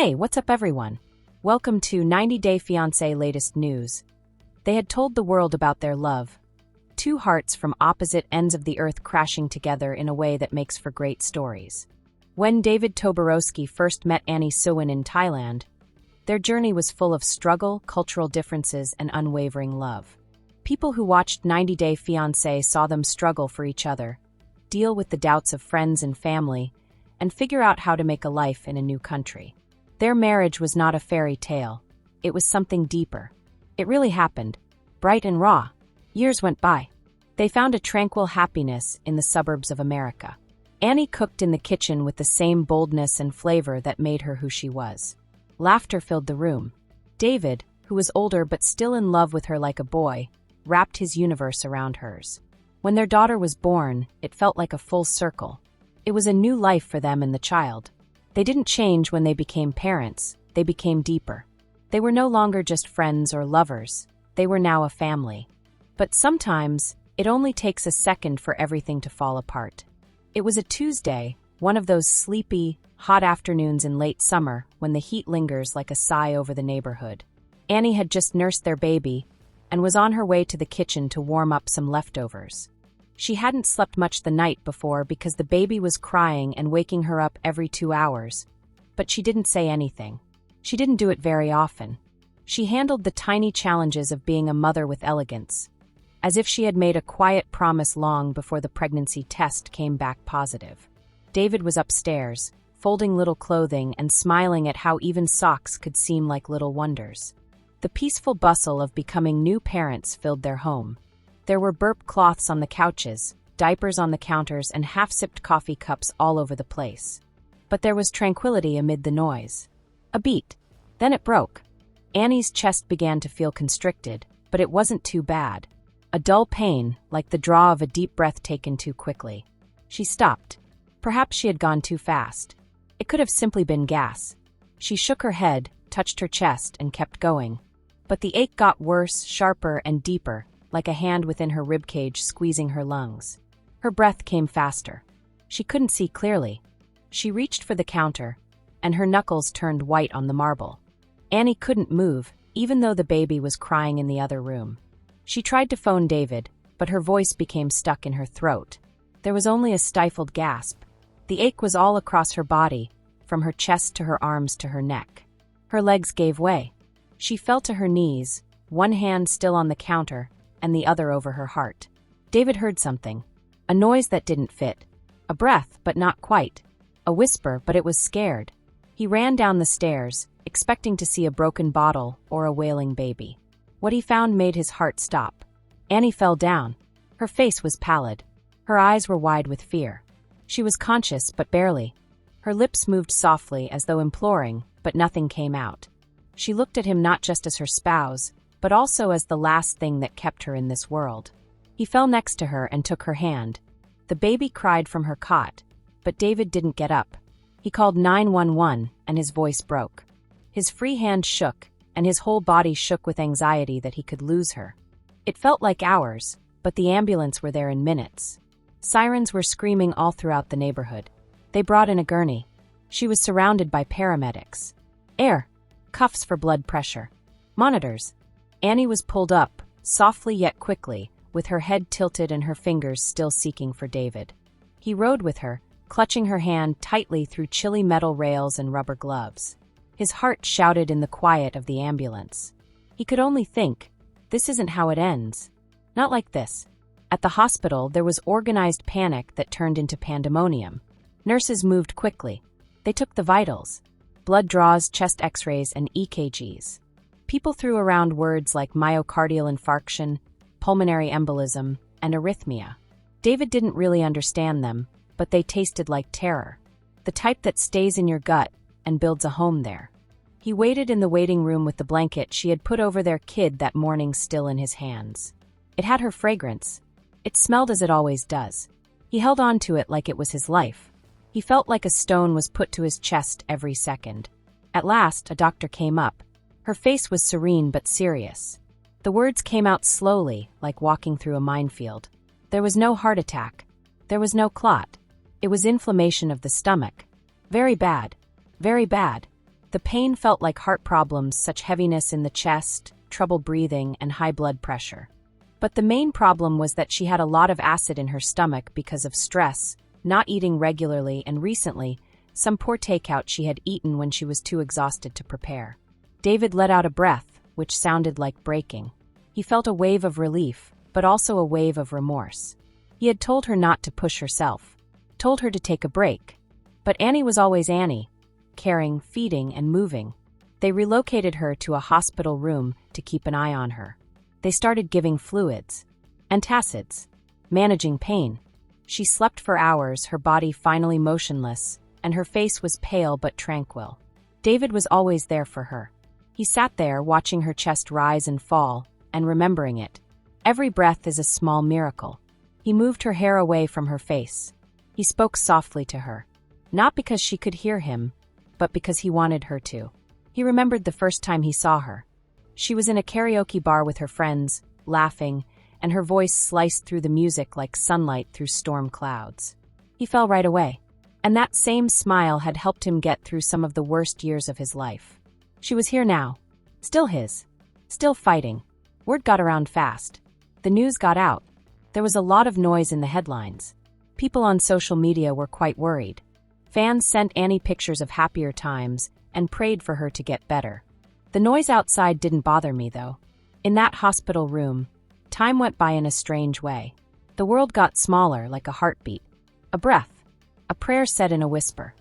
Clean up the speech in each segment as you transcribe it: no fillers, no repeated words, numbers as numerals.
Hey, what's up everyone? Welcome to 90 Day Fiancé latest news. They had told the world about their love. Two hearts from opposite ends of the earth crashing together in a way that makes for great stories. When David Toborowski first met Annie Suwan in Thailand, their journey was full of struggle, cultural differences, and unwavering love. People who watched 90 Day Fiancé saw them struggle for each other, deal with the doubts of friends and family, and figure out how to make a life in a new country. Their marriage was not a fairy tale. It was something deeper. It really happened, bright and raw. Years went by. They found a tranquil happiness in the suburbs of America. Annie cooked in the kitchen with the same boldness and flavor that made her who she was. Laughter filled the room. David, who was older but still in love with her like a boy, wrapped his universe around hers. When their daughter was born, it felt like a full circle. It was a new life for them and the child. They didn't change when they became parents, they became deeper. They were no longer just friends or lovers, they were now a family. But sometimes, it only takes a second for everything to fall apart. It was a Tuesday, one of those sleepy, hot afternoons in late summer when the heat lingers like a sigh over the neighborhood. Annie had just nursed their baby and was on her way to the kitchen to warm up some leftovers. She hadn't slept much the night before because the baby was crying and waking her up every 2 hours. But she didn't say anything. She didn't do it very often. She handled the tiny challenges of being a mother with elegance, as if she had made a quiet promise long before the pregnancy test came back positive. David was upstairs, folding little clothing and smiling at how even socks could seem like little wonders. The peaceful bustle of becoming new parents filled their home. There were burp cloths on the couches, diapers on the counters, and half-sipped coffee cups all over the place. But there was tranquility amid the noise. A beat. Then it broke. Annie's chest began to feel constricted, but it wasn't too bad. A dull pain, like the draw of a deep breath taken too quickly. She stopped. Perhaps she had gone too fast. It could have simply been gas. She shook her head, touched her chest, and kept going. But the ache got worse, sharper, and deeper, like a hand within her ribcage squeezing her lungs. Her breath came faster. She couldn't see clearly. She reached for the counter, and her knuckles turned white on the marble. Annie couldn't move, even though the baby was crying in the other room. She tried to phone David, but her voice became stuck in her throat. There was only a stifled gasp. The ache was all across her body, from her chest to her arms to her neck. Her legs gave way. She fell to her knees, one hand still on the counter, and the other over her heart. David heard something. A noise that didn't fit. A breath, but not quite. A whisper, but it was scared. He ran down the stairs, expecting to see a broken bottle or a wailing baby. What he found made his heart stop. Annie fell down. Her face was pallid. Her eyes were wide with fear. She was conscious, but barely. Her lips moved softly as though imploring, but nothing came out. She looked at him not just as her spouse, but also as the last thing that kept her in this world. He fell next to her and took her hand. The baby cried from her cot, but David didn't get up. He called 911, and his voice broke. His free hand shook, and his whole body shook with anxiety that he could lose her. It felt like hours, but the ambulance were there in minutes. Sirens were screaming all throughout the neighborhood. They brought in a gurney. She was surrounded by paramedics. Air. Cuffs for blood pressure. Monitors. Annie was pulled up, softly yet quickly, with her head tilted and her fingers still seeking for David. He rode with her, clutching her hand tightly through chilly metal rails and rubber gloves. His heart shouted in the quiet of the ambulance. He could only think, this isn't how it ends. Not like this. At the hospital, there was organized panic that turned into pandemonium. Nurses moved quickly. They took the vitals. Blood draws, chest x-rays, and EKGs. People threw around words like myocardial infarction, pulmonary embolism, and arrhythmia. David didn't really understand them, but they tasted like terror. The type that stays in your gut and builds a home there. He waited in the waiting room with the blanket she had put over their kid that morning still in his hands. It had her fragrance. It smelled as it always does. He held on to it like it was his life. He felt like a stone was put to his chest every second. At last, a doctor came up. Her face was serene but serious. The words came out slowly, like walking through a minefield. There was no heart attack. There was no clot. It was inflammation of the stomach. Very bad. Very bad. The pain felt like heart problems, such heaviness in the chest, trouble breathing, and high blood pressure. But the main problem was that she had a lot of acid in her stomach because of stress, not eating regularly, and recently, some poor takeout she had eaten when she was too exhausted to prepare. David let out a breath, which sounded like breaking. He felt a wave of relief, but also a wave of remorse. He had told her not to push herself, told her to take a break. But Annie was always Annie, caring, feeding, and moving. They relocated her to a hospital room to keep an eye on her. They started giving fluids, antacids, managing pain. She slept for hours, her body finally motionless, and her face was pale but tranquil. David was always there for her. He sat there watching her chest rise and fall, and remembering it. Every breath is a small miracle. He moved her hair away from her face. He spoke softly to her. Not because she could hear him, but because he wanted her to. He remembered the first time he saw her. She was in a karaoke bar with her friends, laughing, and her voice sliced through the music like sunlight through storm clouds. He fell right away. And that same smile had helped him get through some of the worst years of his life. She was here now. Still his. Still fighting. Word got around fast. The news got out. There was a lot of noise in the headlines. People on social media were quite worried. Fans sent Annie pictures of happier times and prayed for her to get better. The noise outside didn't bother me, though. In that hospital room, time went by in a strange way. The world got smaller, like a heartbeat. A breath. A prayer said in a whisper.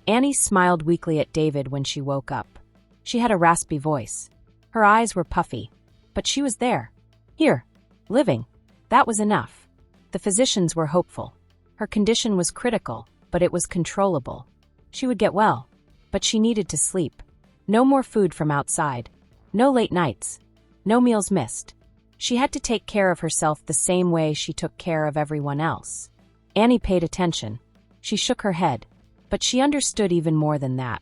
Annie smiled weakly at David when she woke up. She had a raspy voice. Her eyes were puffy. But she was there. Here. Living. That was enough. The physicians were hopeful. Her condition was critical, but it was controllable. She would get well. But she needed to sleep. No more food from outside. No late nights. No meals missed. She had to take care of herself the same way she took care of everyone else. Annie paid attention. She shook her head. But she understood even more than that.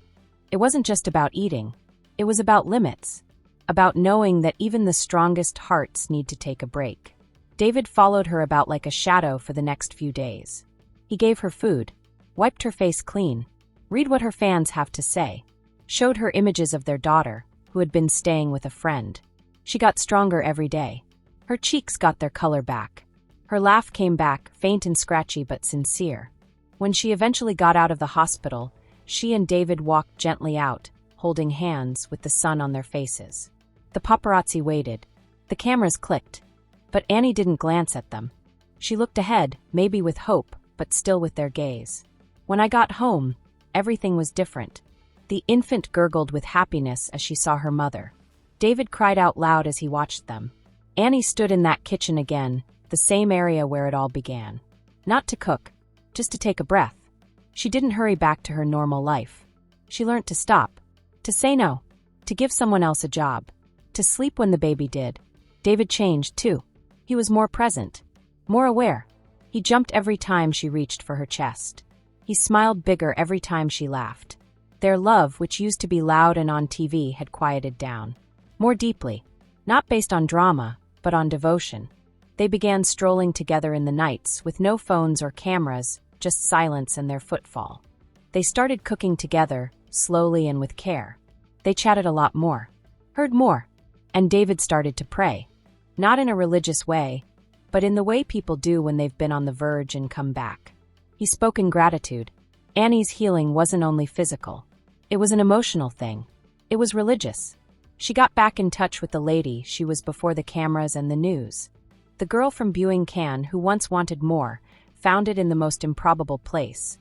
It wasn't just about eating. It was about limits. About knowing that even the strongest hearts need to take a break. David followed her about like a shadow for the next few days. He gave her food, wiped her face clean, read what her fans have to say, showed her images of their daughter, who had been staying with a friend. She got stronger every day. Her cheeks got their color back. Her laugh came back, faint and scratchy but sincere. When she eventually got out of the hospital, she and David walked gently out, holding hands with the sun on their faces. The paparazzi waited. The cameras clicked. But Annie didn't glance at them. She looked ahead, maybe with hope, but still with their gaze. When I got home, everything was different. The infant gurgled with happiness as she saw her mother. David cried out loud as he watched them. Annie stood in that kitchen again, the same area where it all began. Not to cook, just to take a breath. She didn't hurry back to her normal life. She learned to stop, to say no, to give someone else a job, to sleep when the baby did. David changed, too. He was more present, more aware. He jumped every time she reached for her chest. He smiled bigger every time she laughed. Their love, which used to be loud and on TV, had quieted down. More deeply, not based on drama, but on devotion. They began strolling together in the nights, with no phones or cameras, just silence and their footfall. They started cooking together, slowly and with care. They chatted a lot more, heard more, and David started to pray. Not in a religious way, but in the way people do when they've been on the verge and come back. He spoke in gratitude. Annie's healing wasn't only physical. It was an emotional thing. It was religious. She got back in touch with the lady she was before the cameras and the news. The girl from Buing Can who once wanted more, found it in the most improbable place.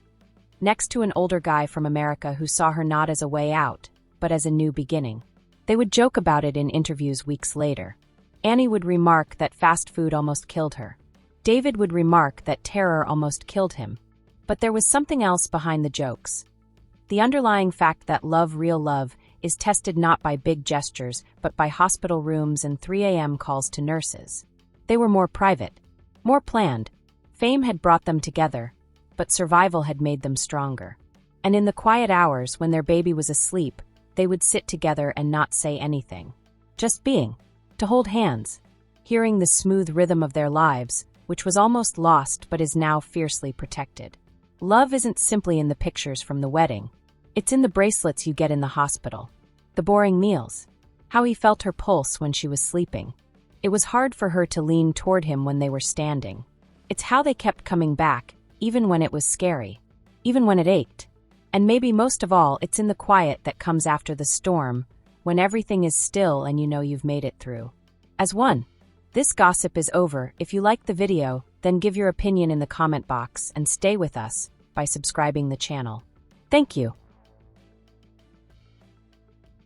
Next to an older guy from America who saw her not as a way out, but as a new beginning. They would joke about it in interviews weeks later. Annie would remark that fast food almost killed her. David would remark that terror almost killed him. But there was something else behind the jokes. The underlying fact that love, real love, is tested not by big gestures, but by hospital rooms and 3 a.m. calls to nurses. They were more private, more planned. Fame had brought them together, but survival had made them stronger. And in the quiet hours when their baby was asleep, they would sit together and not say anything. Just being. To hold hands. Hearing the smooth rhythm of their lives, which was almost lost but is now fiercely protected. Love isn't simply in the pictures from the wedding. It's in the bracelets you get in the hospital. The boring meals. How he felt her pulse when she was sleeping. It was hard for her to lean toward him when they were standing. It's how they kept coming back, even when it was scary. Even when it ached. And maybe most of all, it's in the quiet that comes after the storm, when everything is still and you know you've made it through. As one. This gossip is over. If you liked the video, then give your opinion in the comment box and stay with us by subscribing the channel. Thank you.